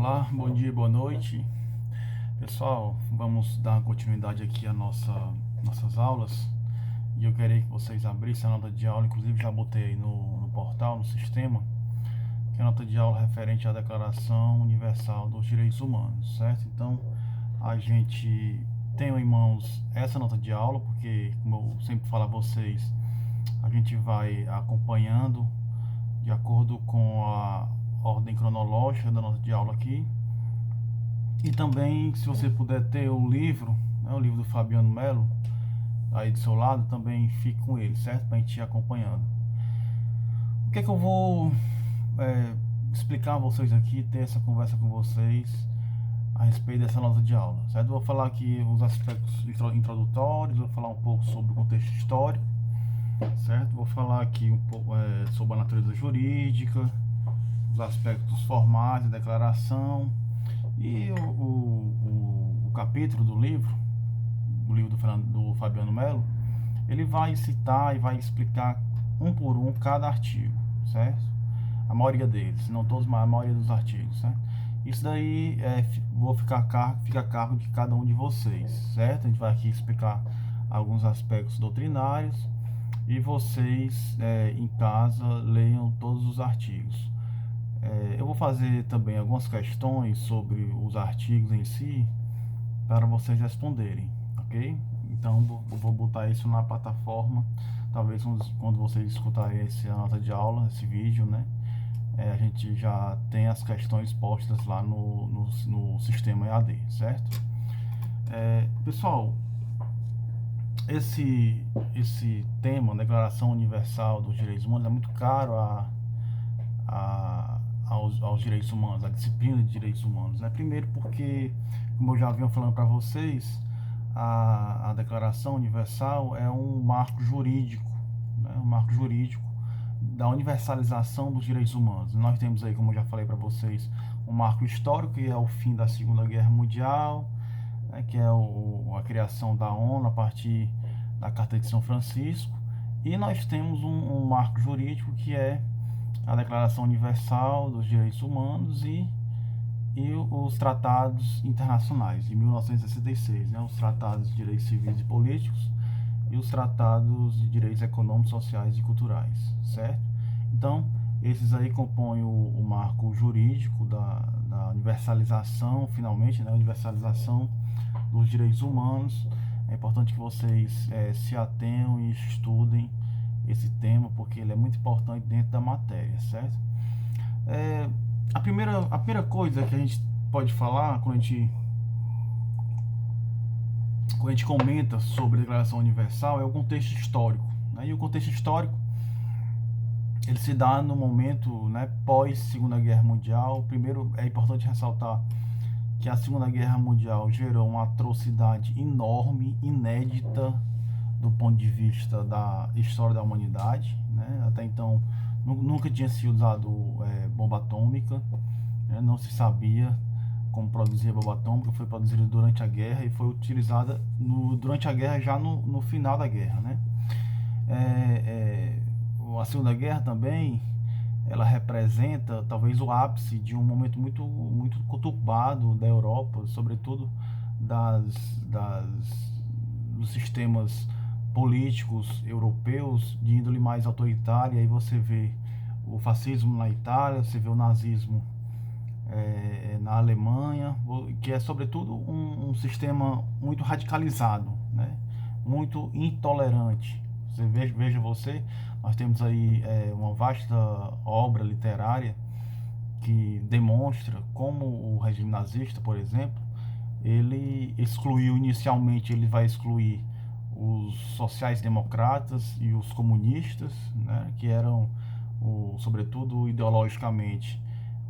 Olá, bom dia, boa noite. Pessoal, vamos dar continuidade aqui às nossas aulas. E eu queria que vocês abrissem a nota de aula, inclusive já botei aí no portal, no sistema, que é a nota de aula referente à Declaração Universal dos Direitos Humanos, certo? Então, a gente tem em mãos essa nota de aula, porque, como eu sempre falo a vocês, a gente vai acompanhando de acordo com a ordem cronológica da nota de aula aqui. E também, se você puder ter o livro, né, o livro do Fabiano Melo, aí do seu lado, também fique com ele, certo? Pra gente ir acompanhando. O que é que eu vou explicar a vocês aqui, ter essa conversa com vocês a respeito dessa nota de aula, certo? Eu vou falar aqui os aspectos introdutórios, vou falar um pouco sobre o contexto histórico, certo? Vou falar aqui um pouco sobre a natureza jurídica, os aspectos formais da declaração e o capítulo do livro do Fabiano Melo, ele vai citar e vai explicar um por um cada artigo, certo? A maioria deles, não todos, mas a maioria dos artigos, certo? Isso daí fica a cargo de cada um de vocês, certo? A gente vai aqui explicar alguns aspectos doutrinários e vocês em casa leiam todos os artigos. Eu vou fazer também algumas questões sobre os artigos em si para vocês responderem, ok? Então eu vou botar isso na plataforma, talvez quando vocês escutarem essa nota de aula, esse vídeo, né? A gente já tem as questões postas lá no sistema EAD, certo? Pessoal, esse tema, Declaração Universal dos Direitos Humanos, é muito caro aos direitos humanos, a disciplina de direitos humanos, né? Primeiro porque, como eu já vinha falando para vocês, a Declaração Universal é um marco jurídico, né? Um marco jurídico da universalização dos direitos humanos. Nós temos aí, como eu já falei para vocês, um marco histórico, que é o fim da Segunda Guerra Mundial, né? Que é a criação da ONU a partir da Carta de São Francisco, e nós temos um marco jurídico que é a Declaração Universal dos Direitos Humanos e os tratados internacionais de 1966, né? Os tratados de direitos civis e políticos e os tratados de direitos econômicos, sociais e culturais, certo? Então, esses aí compõem o marco jurídico da universalização, finalmente, né? Universalização dos direitos humanos. É importante que vocês se atenham e estudem esse tema, porque ele é muito importante dentro da matéria, certo? A primeira coisa que a gente pode falar quando a gente comenta sobre a Declaração Universal é o contexto histórico, né? E o contexto histórico ele se dá no momento, né, pós Segunda Guerra Mundial. Primeiro é importante ressaltar que a Segunda Guerra Mundial gerou uma atrocidade enorme, inédita do ponto de vista da história da humanidade, né? Até então nunca tinha sido usado bomba atômica, né? Não se sabia como produzir a bomba atômica. Foi produzida durante a guerra e foi utilizada durante a guerra, já no final da guerra, né? A Segunda Guerra também ela representa talvez o ápice de um momento muito conturbado da Europa, sobretudo dos sistemas políticos europeus de índole mais autoritária. Aí você vê o fascismo na Itália, você vê o nazismo na Alemanha, que é sobretudo um sistema muito radicalizado, né? Muito intolerante. Veja você, nós temos aí uma vasta obra literária que demonstra como o regime nazista, por exemplo, ele excluiu inicialmente, ele vai excluir os sociais-democratas e os comunistas, né, que eram, sobretudo ideologicamente,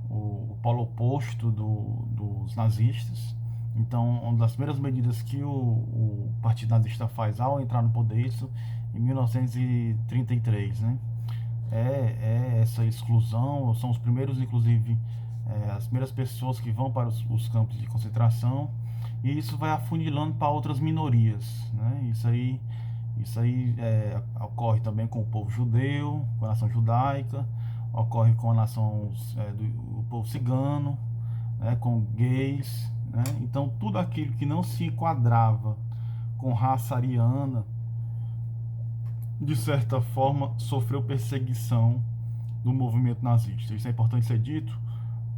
o polo oposto dos nazistas. Então, uma das primeiras medidas que o Partido Nazista faz ao entrar no poder, isso em 1933, né, é essa exclusão. São os primeiros, inclusive, as primeiras pessoas que vão para os campos de concentração, e isso vai afunilando para outras minorias, né? Isso aí ocorre também com o povo judeu, com a nação judaica, ocorre com a nação do povo cigano, né, com gays, né? Então tudo aquilo que não se enquadrava com raça ariana, de certa forma, sofreu perseguição do movimento nazista. Isso é importante ser dito,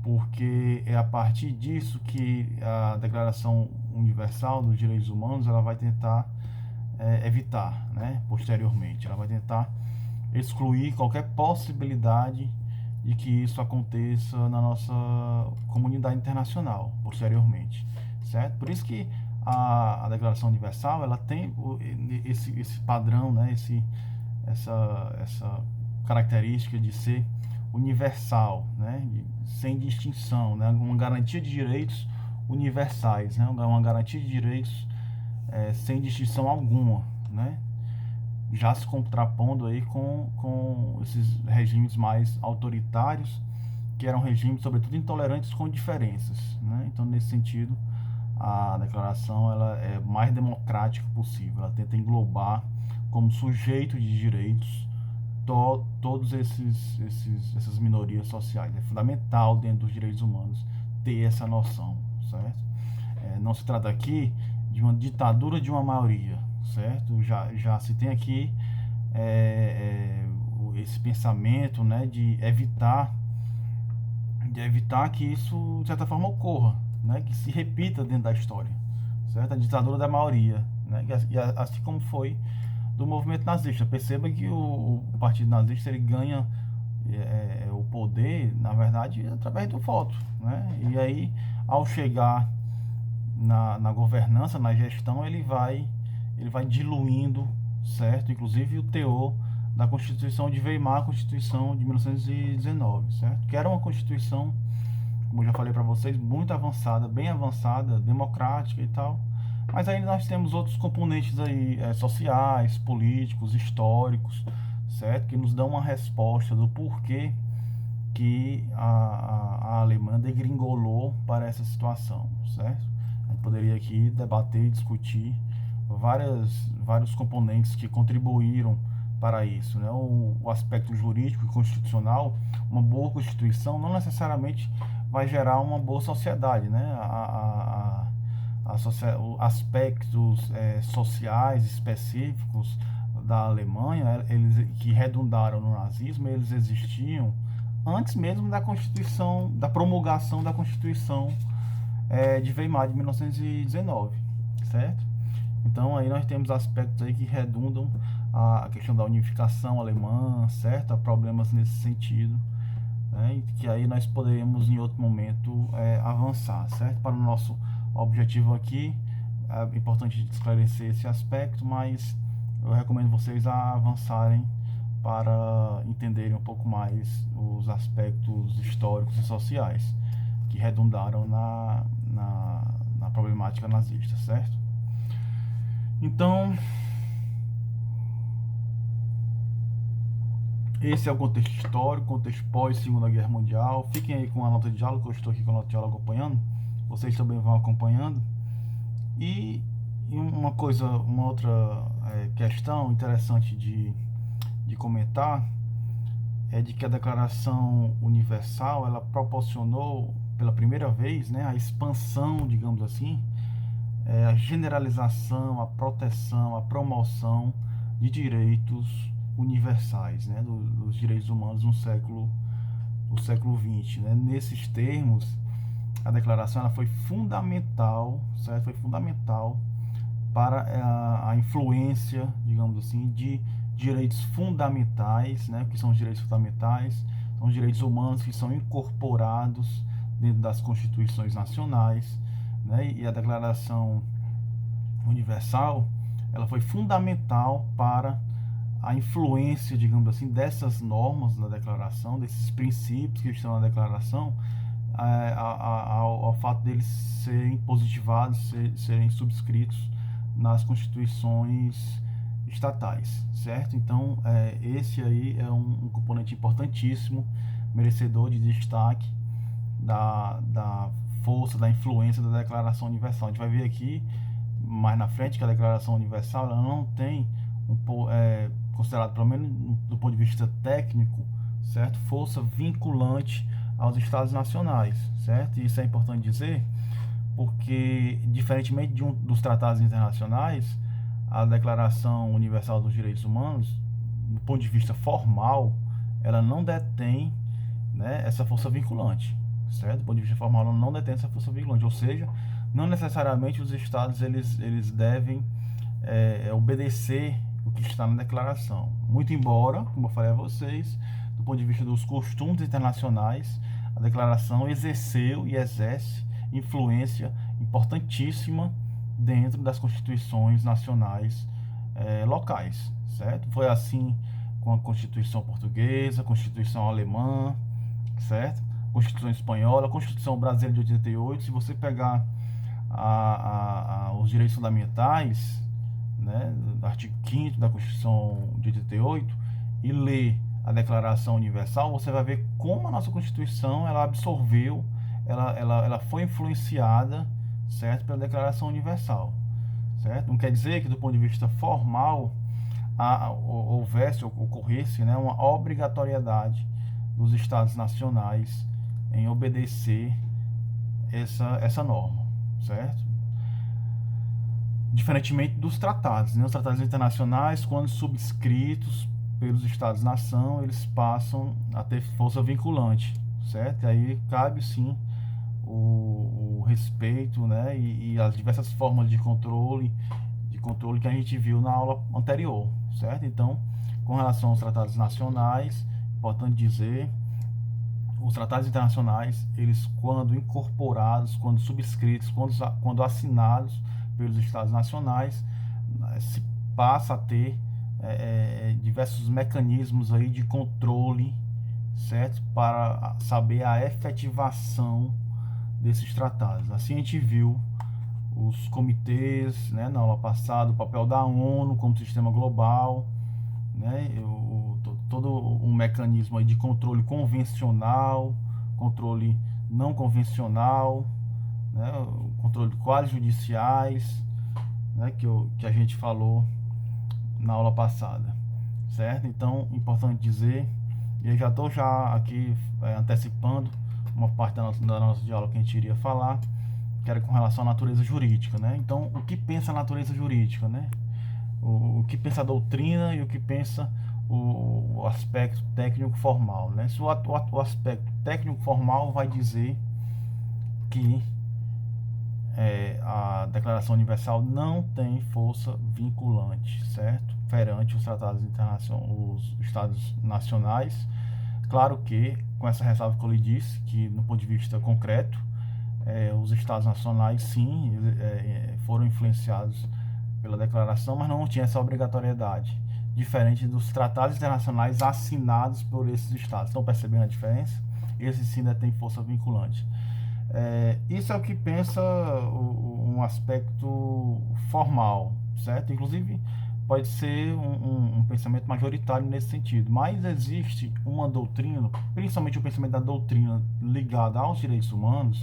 porque é a partir disso que a Declaração Universal dos Direitos Humanos ela vai tentar evitar, né, posteriormente. Ela vai tentar excluir qualquer possibilidade de que isso aconteça na nossa comunidade internacional, posteriormente, certo? Por isso que a Declaração Universal ela tem esse padrão, né, essa característica de ser universal, né, sem distinção, né, uma garantia de direitos universais, né, uma garantia de direitos sem distinção alguma, né, já se contrapondo aí com esses regimes mais autoritários, que eram regimes, sobretudo, intolerantes com diferenças, né? Então, nesse sentido, a declaração ela é mais democrática possível. Ela tenta englobar como sujeito de direitos todos essas minorias sociais. É fundamental dentro dos direitos humanos ter essa noção, certo? Não se trata aqui de uma ditadura de uma maioria, certo? Já se tem aqui esse pensamento, né, de evitar que isso de certa forma ocorra, né, que se repita dentro da história, certo? A ditadura da maioria, né, assim como foi do movimento nazista. Perceba que o partido nazista ele ganha o poder, na verdade, através do voto, né? E aí, ao chegar na governança, na gestão, ele vai diluindo, certo? Inclusive o teor da Constituição de Weimar, a Constituição de 1919, certo? Que era uma Constituição, como eu já falei para vocês, muito avançada, bem avançada, democrática e tal. Mas aí nós temos outros componentes aí, sociais, políticos, históricos, certo? Que nos dão uma resposta do porquê que a Alemanha degringolou para essa situação, certo? A gente poderia aqui debater e discutir vários componentes que contribuíram para isso, né? O aspecto jurídico e constitucional, uma boa Constituição não necessariamente vai gerar uma boa sociedade, né? Aspectos sociais específicos da Alemanha, eles que redundaram no nazismo, eles existiam antes mesmo da Constituição, da promulgação da Constituição de Weimar de 1919, certo? Então aí nós temos aspectos aí que redundam a questão da unificação alemã, certo? Há problemas nesse sentido, né? E que aí nós poderíamos em outro momento avançar, certo? Para o nosso objetivo aqui, é importante esclarecer esse aspecto, mas eu recomendo vocês a avançarem para entenderem um pouco mais os aspectos históricos e sociais que redundaram na problemática nazista, certo? Então, esse é o contexto histórico, contexto pós-Segunda Guerra Mundial. Fiquem aí com a nota de diálogo, que eu estou aqui com a nota de diálogo acompanhando. Vocês também vão acompanhando. E uma outra questão interessante de comentar é de que a Declaração Universal ela proporcionou pela primeira vez, né, a expansão, digamos assim, a generalização, a proteção, a promoção de direitos universais, né, dos direitos humanos no século XX, né? Nesses termos, a declaração ela foi fundamental, certo? Foi fundamental para a influência, digamos assim, de direitos fundamentais, né? Que são os direitos fundamentais, são os direitos humanos que são incorporados dentro das constituições nacionais, né? E a Declaração Universal, ela foi fundamental para a influência, digamos assim, dessas normas da declaração, desses princípios que estão na declaração, ao fato deles serem positivados, serem subscritos nas constituições estatais, certo? Então, esse aí é um componente importantíssimo, merecedor de destaque da força, da influência da Declaração Universal. A gente vai ver aqui mais na frente que a Declaração Universal ela não tem considerado, pelo menos do ponto de vista técnico, certo, força vinculante aos estados nacionais, certo? E isso é importante dizer, porque, diferentemente dos tratados internacionais, a Declaração Universal dos Direitos Humanos, do ponto de vista formal, ela não detém, né, essa força vinculante, certo? Do ponto de vista formal, ela não detém essa força vinculante, ou seja, não necessariamente os estados eles devem obedecer o que está na declaração. Muito embora, como eu falei a vocês, do ponto de vista dos costumes internacionais, a declaração exerceu e exerce influência importantíssima dentro das constituições nacionais locais, certo? Foi assim com a Constituição Portuguesa, a Constituição Alemã, certo? Constituição Espanhola, a Constituição Brasileira de 88. Se você pegar os direitos fundamentais, né, do artigo 5º da Constituição de 88, e ler a Declaração Universal, você vai ver como a nossa Constituição ela absorveu, ela foi influenciada, certo, pela Declaração Universal, certo? Não quer dizer que do ponto de vista formal ocorresse, né, uma obrigatoriedade dos estados nacionais em obedecer essa norma, certo? Diferentemente dos tratados, né? Os tratados internacionais, quando subscritos pelos estados-nação, eles passam a ter força vinculante, certo? E aí cabe sim o respeito, né? E as diversas formas de controle que a gente viu na aula anterior, certo? Então, com relação aos tratados nacionais, importante dizer, os tratados internacionais, eles quando incorporados, quando subscritos, quando assinados pelos estados nacionais, se passa a ter diversos mecanismos aí de controle, certo? Para saber a efetivação desses tratados. Assim a gente viu os comitês, né, na aula passada, o papel da ONU como sistema global, né, todo um mecanismo aí de controle convencional, controle não convencional, né, o controle de quadros judiciais, né, que a gente falou na aula passada, certo? Então, importante dizer, e eu já estou aqui antecipando uma parte da nossa de aula que a gente iria falar, que era com relação à natureza jurídica, né? Então, o que pensa a natureza jurídica, né? O que pensa a doutrina e o que pensa o aspecto técnico formal, né? Se o aspecto técnico formal vai dizer que a Declaração Universal não tem força vinculante, certo? Perante os tratados internacionais, os estados nacionais. Claro que, com essa ressalva que eu lhe disse, que no ponto de vista concreto, os estados nacionais sim foram influenciados pela declaração, mas não tinha essa obrigatoriedade, diferente dos tratados internacionais assinados por esses estados. Estão percebendo a diferença? Esse sim ainda tem força vinculante. Isso é o que pensa um aspecto formal, certo? Inclusive pode ser um pensamento majoritário nesse sentido, mas existe uma doutrina, principalmente o pensamento da doutrina ligada aos direitos humanos.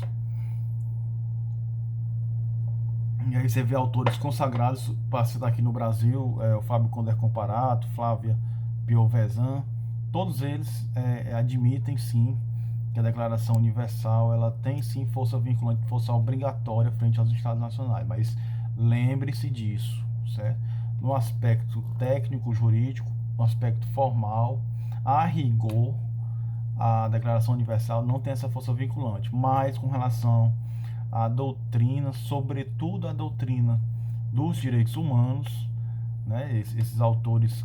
E aí você vê autores consagrados, para citar aqui no Brasil, o Fábio Conder Comparato, Flávia Piovesan, todos eles admitem sim que a Declaração Universal ela tem sim força vinculante, força obrigatória frente aos estados nacionais, mas lembre-se disso, certo? No aspecto técnico, jurídico, no aspecto formal, a rigor, a Declaração Universal não tem essa força vinculante, mas com relação à doutrina, sobretudo a doutrina dos direitos humanos, né? Esses autores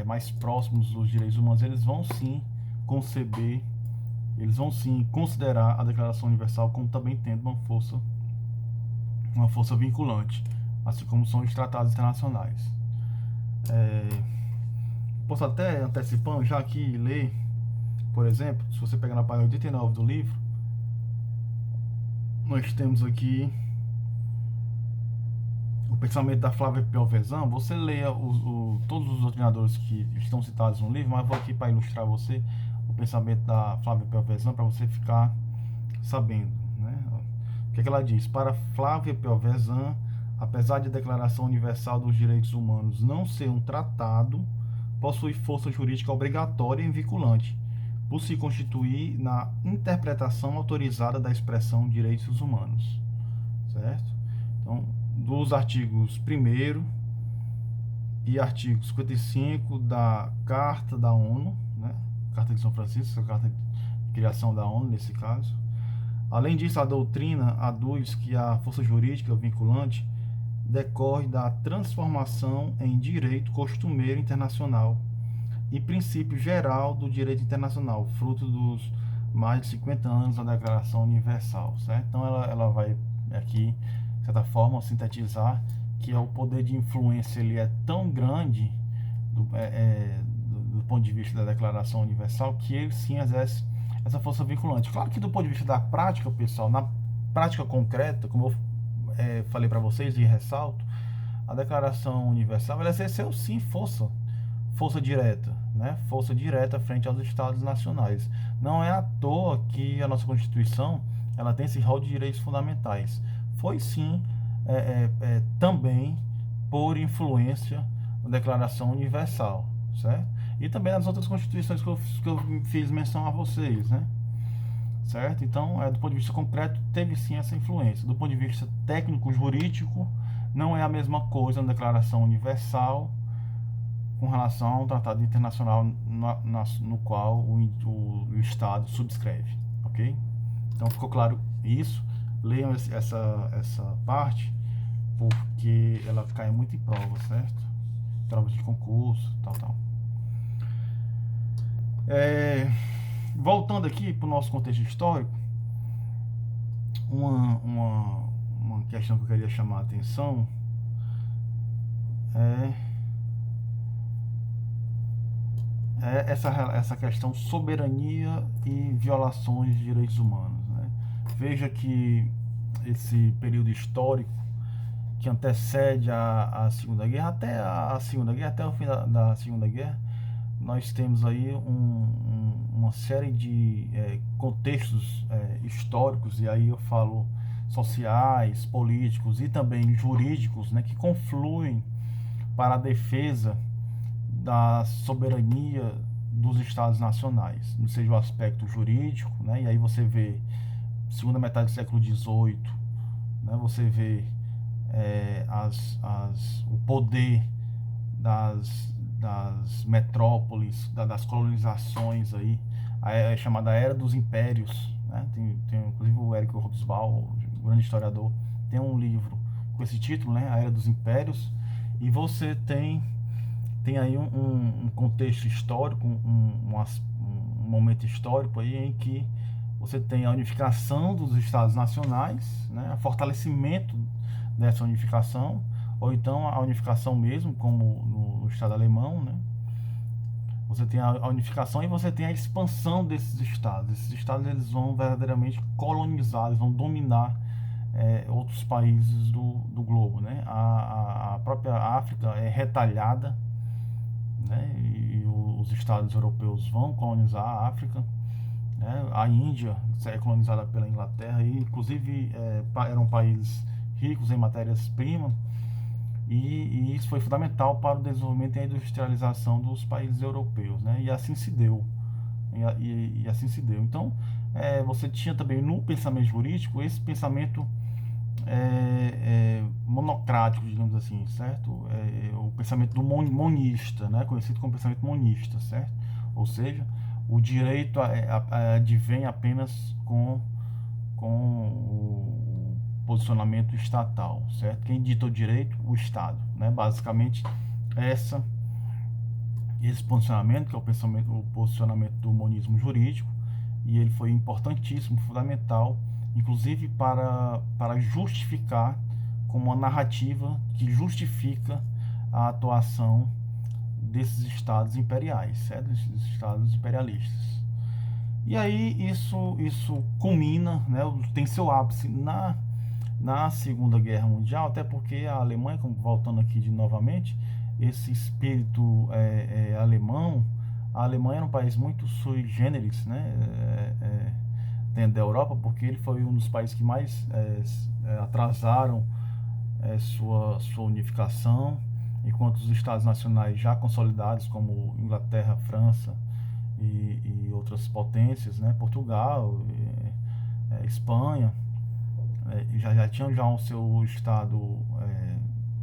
mais próximos dos direitos humanos, eles vão sim conceber, eles vão sim considerar a Declaração Universal como também tendo uma força vinculante, assim como são os tratados internacionais. Posso até antecipando já aqui ler, por exemplo, se você pegar na página 89 do livro, nós temos aqui o pensamento da Flávia Piovesan. Você leia todos os doutrinadores que estão citados no livro, mas vou aqui para ilustrar você o pensamento da Flávia Piovesan para você ficar sabendo, né? O que ela diz? Para Flávia Piovesan, apesar de a Declaração Universal dos Direitos Humanos não ser um tratado, possui força jurídica obrigatória e vinculante, por se constituir na interpretação autorizada da expressão direitos humanos, certo? Então, dos artigos 1º e artigo 55 da Carta da ONU, né? Carta de São Francisco, a Carta de Criação da ONU, nesse caso. Além disso, a doutrina aduz que a força jurídica vinculante decorre da transformação em direito costumeiro internacional e princípio geral do direito internacional, fruto dos mais de 50 anos da Declaração Universal, certo? Então ela vai aqui, de certa forma, sintetizar que o poder de influência ele é tão grande do ponto de vista da Declaração Universal que ele sim exerce essa força vinculante. Claro que do ponto de vista da prática, pessoal, na prática concreta, como eu falei para vocês e ressalto, a Declaração Universal ela exerceu sim força direta, né? Força direta frente aos Estados nacionais. Não é à toa que a nossa Constituição ela tem esse rol de direitos fundamentais. Foi sim também por influência da Declaração Universal, certo? E também nas outras constituições que eu fiz menção a vocês, né? Certo? Então, do ponto de vista concreto, teve sim essa influência. Do ponto de vista técnico-jurídico, não é a mesma coisa na Declaração Universal com relação a um tratado internacional no qual o Estado subscreve, ok? Então, ficou claro isso. Leiam essa parte, porque ela cai muito em prova, certo? Provas de concurso, tal. Voltando aqui para o nosso contexto histórico, uma questão que eu queria chamar a atenção é essa questão soberania e violações de direitos humanos, né? Veja que esse período histórico que antecede a Segunda Guerra, até o fim da Segunda Guerra, nós temos aí uma série de contextos históricos, e aí eu falo sociais, políticos e também jurídicos, né, que confluem para a defesa da soberania dos Estados nacionais, não seja o aspecto jurídico, né, e aí você vê segunda metade do século XVIII, né, você vê o poder das metrópoles, das colonizações aí, a chamada Era dos Impérios, né? Tem inclusive o Érico Hobsbawm, um grande historiador, tem um livro com esse título, né? A Era dos Impérios, e você tem aí um contexto histórico, um momento histórico aí em que você tem a unificação dos Estados nacionais, né? O fortalecimento dessa unificação, ou então a unificação mesmo, como no Estado alemão, né? Você tem a unificação e você tem a expansão desses estados. Esses estados eles vão verdadeiramente colonizar, eles vão dominar outros países do globo, né? A própria África é retalhada, né? E os estados europeus vão colonizar a África, né? A Índia é colonizada pela Inglaterra e inclusive eram países ricos em matérias-primas, e isso foi fundamental para o desenvolvimento e a industrialização dos países europeus, né? E assim se deu. E assim se deu. Então, você tinha também no pensamento jurídico esse pensamento monocrático, digamos assim, certo? O pensamento do monista, né? Conhecido como pensamento monista, certo? Ou seja, o direito advém apenas com o posicionamento estatal, certo? Quem dita o direito? O Estado, né? Basicamente, esse posicionamento, que é o posicionamento do monismo jurídico, e ele foi importantíssimo, fundamental, inclusive para justificar como uma narrativa que justifica a atuação desses estados imperiais, certo? Desses estados imperialistas. E aí isso culmina, né? Tem seu ápice na Segunda Guerra Mundial, até porque a Alemanha, voltando aqui novamente, esse espírito alemão, a Alemanha era um país muito sui generis, né, dentro da Europa, porque ele foi um dos países que mais atrasaram sua unificação, enquanto os estados nacionais já consolidados, como Inglaterra, França e outras potências, né? Portugal, Espanha, já tinham já o seu estado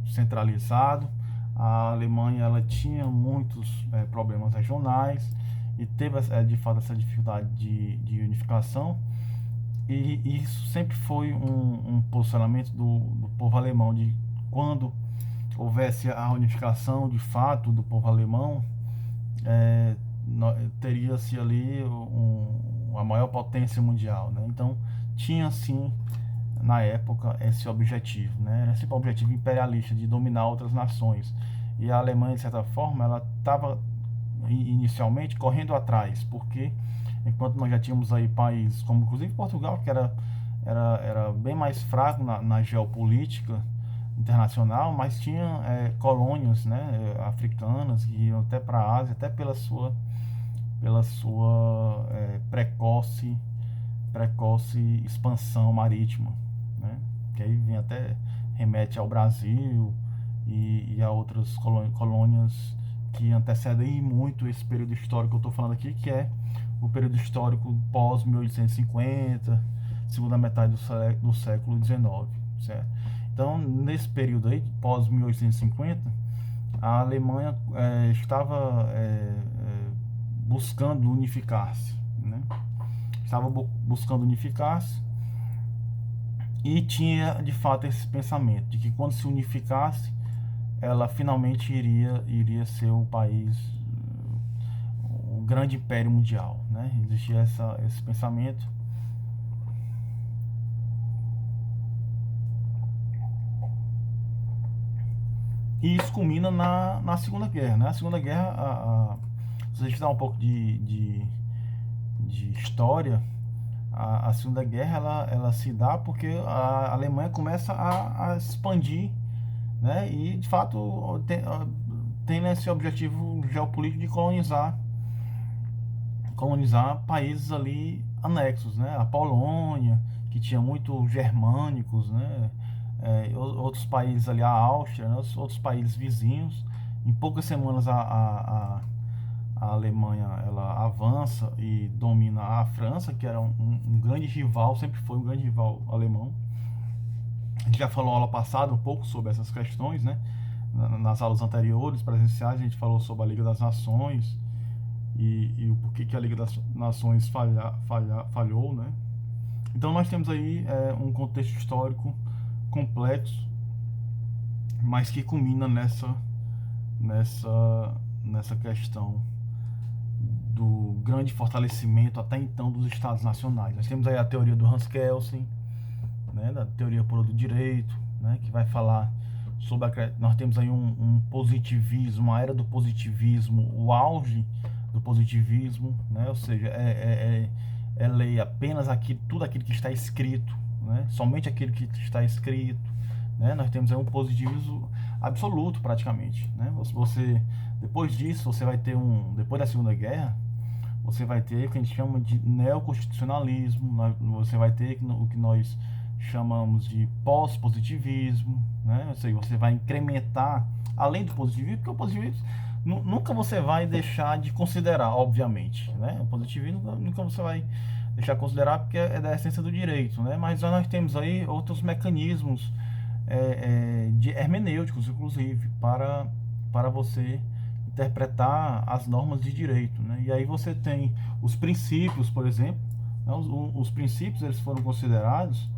centralizado. A Alemanha ela tinha muitos problemas regionais e teve de fato essa dificuldade de unificação, e isso sempre foi um posicionamento do povo alemão, de quando houvesse a unificação de fato do povo alemão, é, teria-se ali a maior potência mundial, né? Então tinha sim na época esse objetivo, né? Era sempre um objetivo imperialista de dominar outras nações, e a Alemanha de certa forma ela estava inicialmente correndo atrás, porque enquanto nós já tínhamos aí países como inclusive Portugal, que era bem mais fraco na geopolítica internacional, mas tinha colônias, né, africanas, que iam até para a Ásia, até pela sua precoce expansão marítima, né, que aí vem até remete ao Brasil e a outras colônias que antecedem muito esse período histórico que eu estou falando aqui, que é o período histórico pós 1850, segunda metade do século XIX, certo? Então, nesse período aí, pós 1850, a Alemanha estava buscando unificar-se, né? Estava buscando unificar-se e tinha, de fato, esse pensamento de que quando se unificasse, ela finalmente iria ser o país, o grande império mundial, né? Existia esse pensamento. E isso culmina na Segunda Guerra, né? A Segunda Guerra, se a gente dá um pouco de história, a Segunda Guerra ela se dá porque a Alemanha começa a expandir, né? E de fato tem esse objetivo geopolítico de colonizar países ali anexos, né? A Polônia, que tinha muito germânicos, né? Outros países ali, a Áustria, né? Outros países vizinhos. Em poucas semanas a Alemanha ela avança e domina a França, que era um grande rival, sempre foi um grande rival alemão. A gente já falou aula passada um pouco sobre essas questões, né? Nas aulas anteriores, presenciais, a gente falou sobre a Liga das Nações e o porquê que a Liga das Nações falhou, né? Então nós temos aí um contexto histórico complexo, mas que culmina nessa questão do grande fortalecimento até então dos Estados nacionais. Nós temos aí a teoria do Hans Kelsen, né, da teoria pura do direito, né, que vai falar sobre nós temos aí um positivismo, uma era do positivismo, o auge do positivismo, né, ou seja, é lei apenas tudo aquilo que está escrito, né, somente aquilo que está escrito, né. Nós temos aí um positivismo absoluto praticamente, né. Você depois disso você vai ter depois da Segunda Guerra você vai ter o que a gente chama de neoconstitucionalismo, você vai ter o que nós chamamos de pós-positivismo, né? Ou seja, você vai incrementar, além do positivismo, porque o positivismo nunca você vai deixar de considerar, obviamente, né? O positivismo nunca você vai deixar de considerar porque é da essência do direito, né? Mas nós temos aí outros mecanismos de hermenêuticos, inclusive, para você interpretar as normas de direito, né? E aí você tem os princípios, por exemplo, né? Os princípios eles foram considerados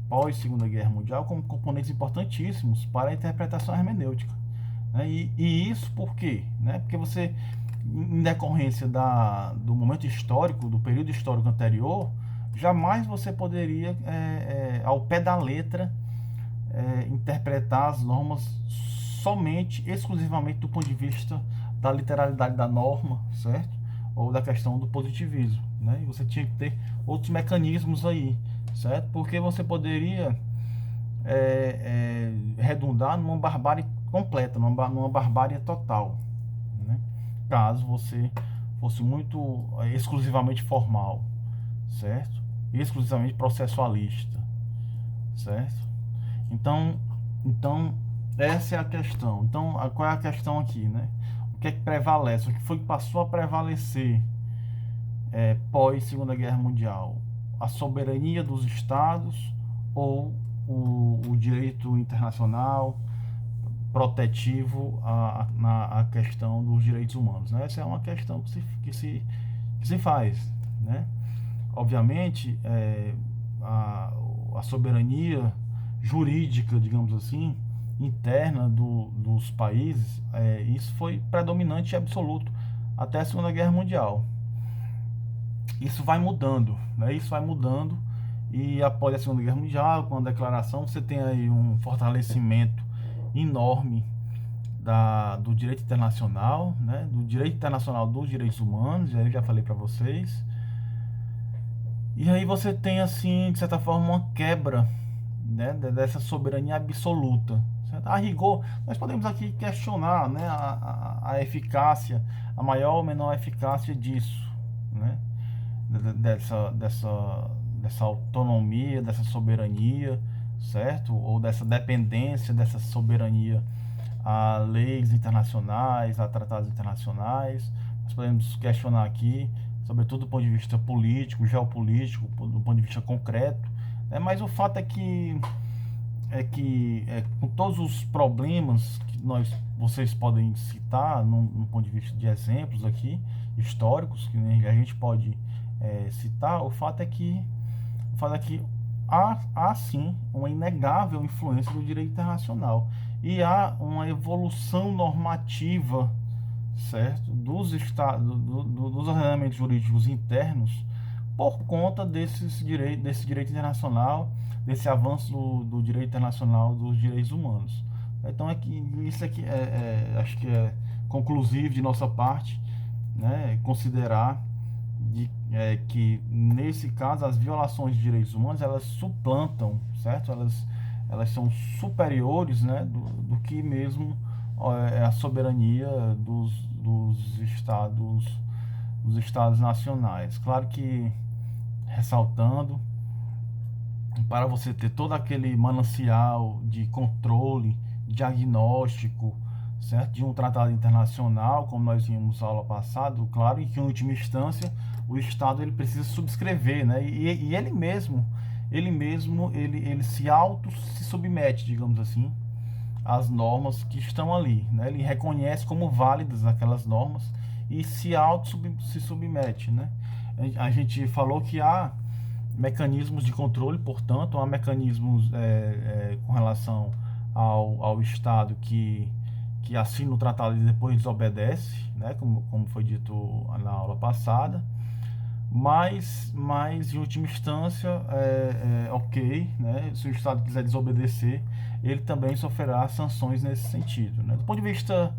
pós Segunda Guerra Mundial como componentes importantíssimos para a interpretação hermenêutica, né? E isso por quê? Né? Porque você, em decorrência do momento histórico, do período histórico anterior, jamais você poderia, ao pé da letra, interpretar as normas somente, exclusivamente do ponto de vista da literalidade da norma, certo? Ou da questão do positivismo, né? E você tinha que ter outros mecanismos aí, certo? Porque você poderia redundar numa barbárie completa, numa barbárie total, né? Caso você fosse muito exclusivamente formal, certo? Exclusivamente processualista, certo? Então essa é a questão. Então, qual é a questão aqui, né? que é que prevalece, o que foi que passou a prevalecer pós Segunda Guerra Mundial? A soberania dos estados ou o direito internacional protetivo na questão dos direitos humanos, né? Essa é uma questão que se faz, né? Obviamente, a soberania jurídica, digamos assim, interna dos países, isso foi predominante e absoluto até a Segunda Guerra Mundial. Isso vai mudando, né? Isso vai mudando, e após a Segunda Guerra Mundial, com a declaração, você tem aí um fortalecimento enorme do direito internacional, né? Do direito internacional dos direitos humanos, eu já falei para vocês. E aí você tem, assim, de certa forma, uma quebra, né, dessa soberania absoluta, certo? A rigor, nós podemos aqui questionar, né, a eficácia, a maior ou menor eficácia disso, né, dessa autonomia, dessa soberania, certo? Ou dessa dependência dessa soberania a leis internacionais, a tratados internacionais. Nós podemos questionar aqui, sobretudo do ponto de vista político, geopolítico, do ponto de vista concreto, né? Mas o fato é que com todos os problemas que vocês podem citar, no ponto de vista de exemplos aqui, históricos, que a gente pode citar, o fato é que há sim uma inegável influência do direito internacional, e há uma evolução normativa, certo, dos dos ordenamentos jurídicos internos por conta desse direito internacional, desse avanço do direito internacional dos direitos humanos. Então isso aqui acho que é conclusivo de nossa parte, né, considerar que nesse caso as violações de direitos humanos, elas suplantam, certo? Elas são superiores, né, do que mesmo a soberania dos estados nacionais. Claro que, ressaltando, para você ter todo aquele manancial de controle, diagnóstico, certo, de um tratado internacional, como nós vimos na aula passada, claro, e que em última instância o Estado ele precisa subscrever, né? E ele mesmo ele se submete, digamos assim, às normas que estão ali, né? Ele reconhece como válidas aquelas normas e se submete, né? A gente falou que há mecanismos de controle, portanto, há mecanismos com relação ao Estado que assina o tratado e depois desobedece, né? Como foi dito na aula passada. Mas em última instância, ok, né? Se o Estado quiser desobedecer, ele também sofrerá sanções nesse sentido, né? Do ponto de vista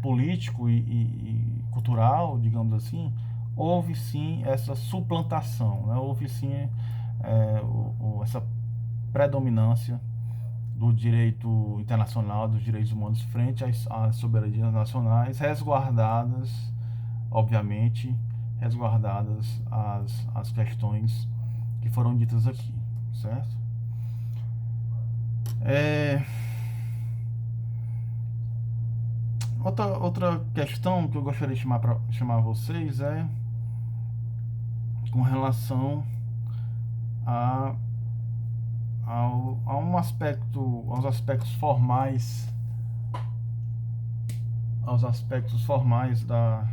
político e cultural, digamos assim, houve sim essa suplantação, né? Houve sim essa predominância do direito internacional, dos direitos humanos frente às soberanias nacionais, resguardadas, obviamente, as questões que foram ditas aqui, certo? Outra questão que eu gostaria de chamar vocês é com relação aos aspectos formais, da...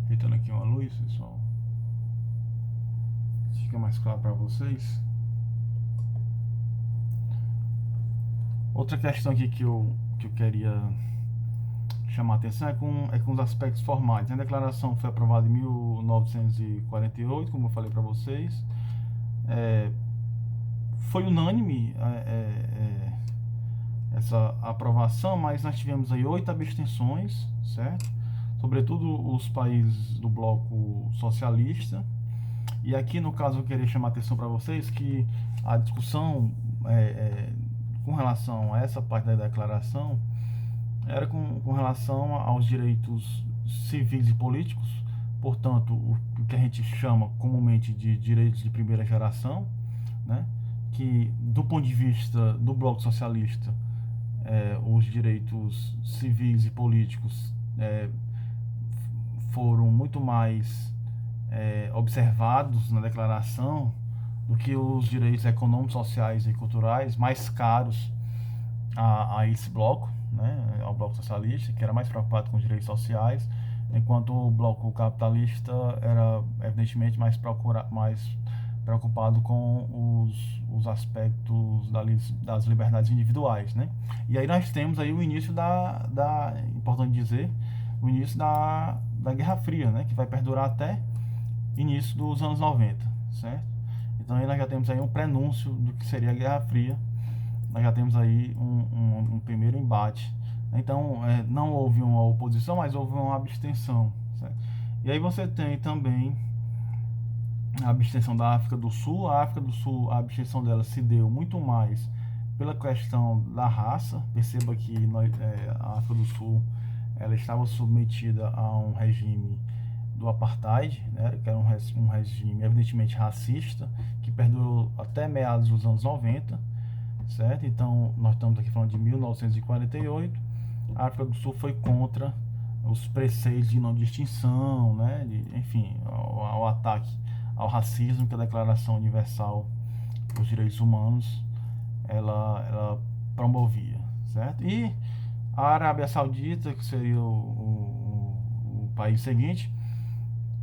Ajeitando aqui uma luz, pessoal, fica mais claro para vocês. Outra questão aqui que eu queria chamar a atenção é com os aspectos formais. A declaração foi aprovada em 1948, como eu falei para vocês. Foi unânime essa aprovação, mas nós tivemos aí 8 abstenções, certo? Sobretudo os países do bloco socialista. E aqui, no caso, eu queria chamar a atenção para vocês que a discussão com relação a essa parte da declaração era com relação aos direitos civis e políticos, portanto, o que a gente chama comumente de direitos de primeira geração, né? Que do ponto de vista do bloco socialista os direitos civis e políticos foram muito mais observados na declaração do que os direitos econômicos, sociais e culturais mais caros a esse bloco, né, ao bloco socialista, que era mais preocupado com os direitos sociais, enquanto o bloco capitalista era evidentemente mais preocupado com os aspectos das liberdades individuais, né? E aí nós temos aí o início importante dizer, o início da Guerra Fria, né? Que vai perdurar até início dos anos 90, certo? Então aí nós já temos aí um prenúncio do que seria a Guerra Fria, nós já temos aí um primeiro embate. Então não houve uma oposição, mas houve uma abstenção, certo? E aí você tem também a abstenção da África do Sul. A África do Sul, a abstenção dela se deu muito mais pela questão da raça. Perceba que a África do Sul ela estava submetida a um regime do apartheid, né, que era um regime evidentemente racista, que perdurou até meados dos anos 90, certo? Então nós estamos aqui falando de 1948. A África do Sul foi contra os preceitos de não distinção, né, enfim, ao ataque ao racismo que a Declaração Universal dos Direitos Humanos ela promovia, certo? E a Arábia Saudita, que seria o país seguinte,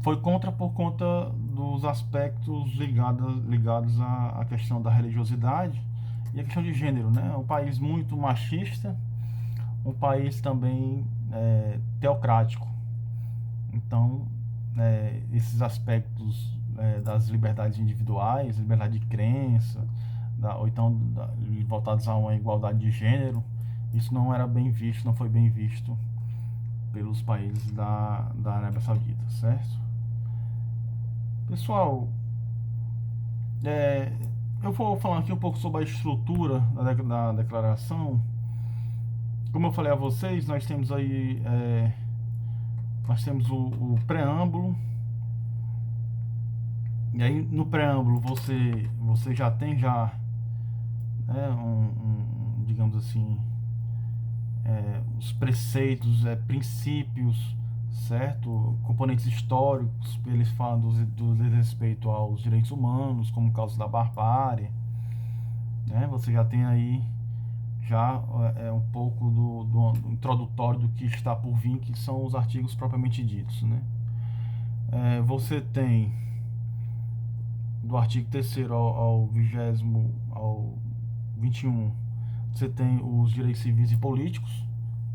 foi contra por conta dos aspectos ligados à questão da religiosidade e a questão de gênero, né? Um país muito machista, um país também teocrático. Então, esses aspectos das liberdades individuais, liberdade de crença, ou então voltados a uma igualdade de gênero, isso não era bem visto, não foi bem visto pelos países da Arábia Saudita, certo? Pessoal, eu vou falar aqui um pouco sobre a estrutura da declaração. Como eu falei a vocês, nós temos aí o preâmbulo. E aí no preâmbulo você já tem digamos assim, os preceitos, princípios, certo? Componentes históricos, eles falam do respeito aos direitos humanos, como causa da barbárie, né? Você já tem aí um pouco do introdutório do que está por vir, que são os artigos propriamente ditos, né? Você tem do artigo 3º ao 20º ao 21, você tem os direitos civis e políticos,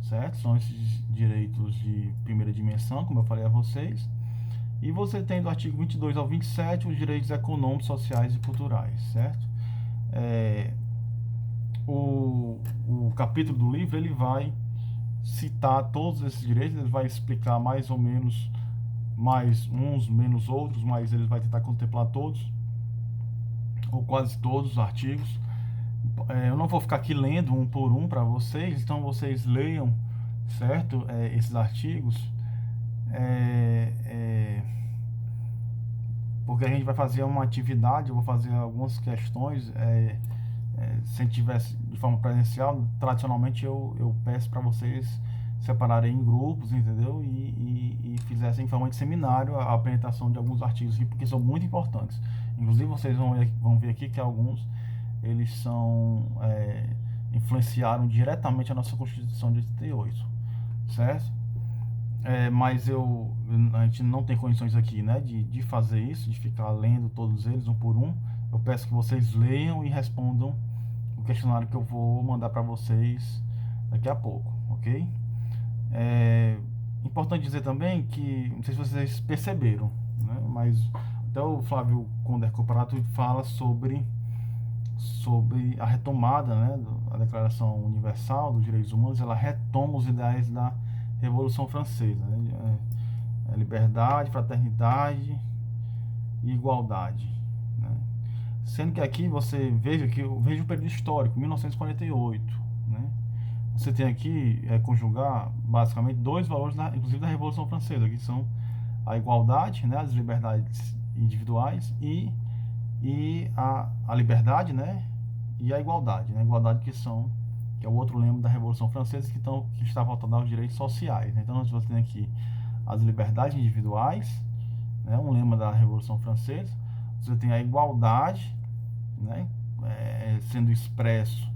certo? São esses direitos de primeira dimensão, como eu falei a vocês. E você tem do artigo 22 ao 27 os direitos econômicos, sociais e culturais, certo? O capítulo do livro ele vai citar todos esses direitos, ele vai explicar mais ou menos, mais uns, menos outros, mas ele vai tentar contemplar todos, ou quase todos os artigos. Eu não vou ficar aqui lendo um por um para vocês, então vocês leiam, certo? Esses artigos, porque a gente vai fazer uma atividade, eu vou fazer algumas questões. Se a gente tivesse de forma presencial, tradicionalmente eu peço para vocês separarem em grupos, entendeu? E fizessem em forma de seminário a apresentação de alguns artigos aqui, porque são muito importantes. Inclusive vocês vão ver aqui que alguns eles influenciaram diretamente a nossa Constituição de 88, certo? Mas a gente não tem condições aqui, né, de fazer isso, de ficar lendo todos eles um por um. Eu peço que vocês leiam e respondam o questionário que eu vou mandar para vocês daqui a pouco, ok? Importante dizer também que, não sei se vocês perceberam, né, mas até o Flávio Conder Comparato fala sobre a retomada, né, da Declaração Universal dos Direitos Humanos. Ela retoma os ideais da Revolução Francesa, né, liberdade, fraternidade e igualdade, né? Sendo que aqui você veja o período histórico, 1948, né? Você tem aqui conjugar basicamente dois valores, inclusive da Revolução Francesa, que são a igualdade, né, as liberdades individuais e a liberdade, né, e a igualdade, né? A igualdade que são que é o outro lema da Revolução Francesa, que está voltado aos direitos sociais, né? Então nós temos aqui as liberdades individuais, né? Um lema da Revolução Francesa. Você tem a igualdade, né? Sendo expresso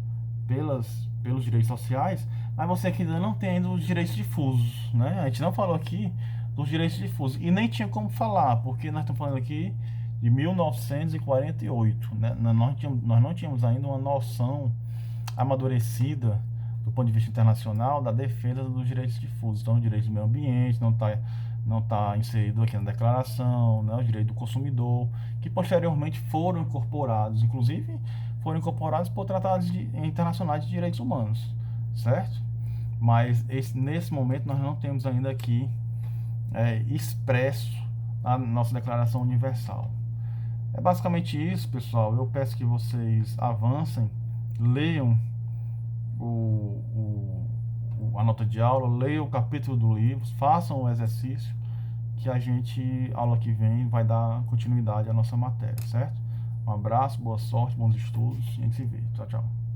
pelos direitos sociais, mas você aqui ainda não tem ainda os direitos difusos, né? A gente não falou aqui dos direitos difusos, e nem tinha como falar, porque nós estamos falando aqui de 1948, né? Nós não tínhamos ainda uma noção amadurecida do ponto de vista internacional da defesa dos direitos difusos. Então, o direito do meio ambiente não tá inserido aqui na declaração, né? O direito do consumidor, que posteriormente foram incorporados, inclusive foram incorporados por tratados internacionais de direitos humanos, certo? Mas nesse momento nós não temos ainda aqui expresso a nossa Declaração Universal. É basicamente isso, pessoal. Eu peço que vocês avancem, leiam a nota de aula, leiam o capítulo do livro, façam o exercício, que a gente, aula que vem, vai dar continuidade à nossa matéria, certo? Um abraço, boa sorte, bons estudos, e a gente se vê. Tchau, tchau.